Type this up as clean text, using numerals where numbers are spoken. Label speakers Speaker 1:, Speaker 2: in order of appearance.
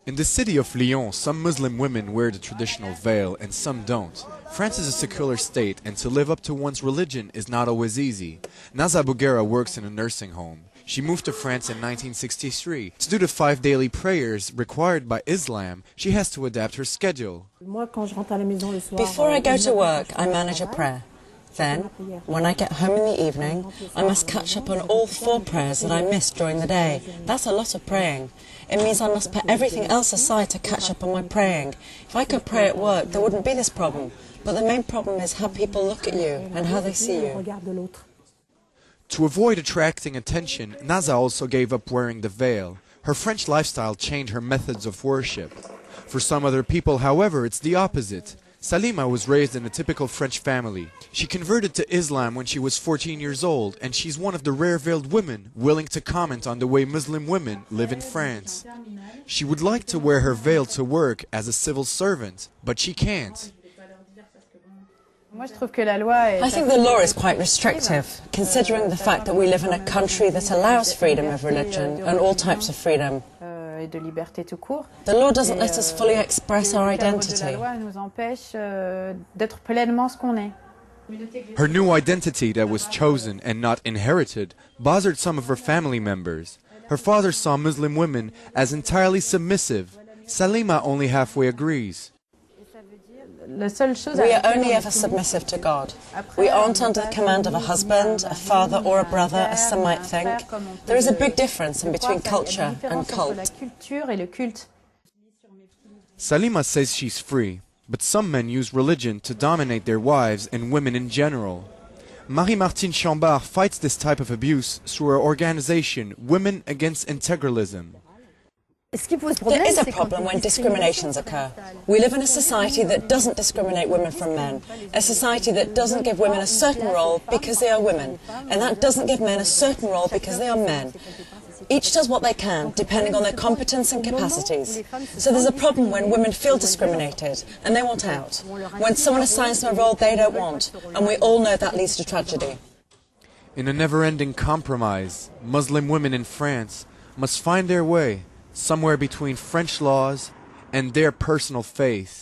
Speaker 1: In the city of Lyon, some Muslim women wear the traditional veil and some don't. France is a secular state, and to live up to one's religion is not always easy. Naza Bouguera works in a nursing home. She moved to France in 1963. To do the 5 daily prayers required by Islam, she has to adapt her schedule.
Speaker 2: Before I go to work, I manage a prayer. Then, when I get home in the evening, I must catch up on all 4 prayers that I missed during the day. That's a lot of praying. It means I must put everything else aside to catch up on my praying. If I could pray at work, there wouldn't be this problem. But the main problem is how people look at you and how they see you.
Speaker 1: To avoid attracting attention, Naza also gave up wearing the veil. Her French lifestyle changed her methods of worship. For some other people, however, it's the opposite. Salima was raised in a typical French family. She converted to Islam when she was 14 years old, and she's one of the rare veiled women willing to comment on the way Muslim women live in France. She would like to wear her veil to work as a civil servant, but she can't.
Speaker 2: I think the law is quite restrictive, considering the fact that we live in a country that allows freedom of religion and all types of freedom. The law doesn't let us fully express our identity.
Speaker 1: Her new identity that was chosen and not inherited bothered some of her family members. Her father saw Muslim women as entirely submissive. Salima only halfway agrees.
Speaker 2: We are only ever submissive to God. We aren't under the command of a husband, a father or a brother, as some might think. There is a big difference in between culture and cult.
Speaker 1: Salima says she's free, but some men use religion to dominate their wives and women in general. Marie-Martine Chambard fights this type of abuse through her organization, Women Against Integralism.
Speaker 2: There is a problem when discriminations occur. We live in a society that doesn't discriminate women from men, a society that doesn't give women a certain role because they are women, and that doesn't give men a certain role because they are men. Each does what they can, depending on their competence and capacities. So there's a problem when women feel discriminated, and they want out. When someone assigns them a role they don't want, and we all know that leads to tragedy.
Speaker 1: In a never-ending compromise, Muslim women in France must find their way somewhere between French laws and their personal faith.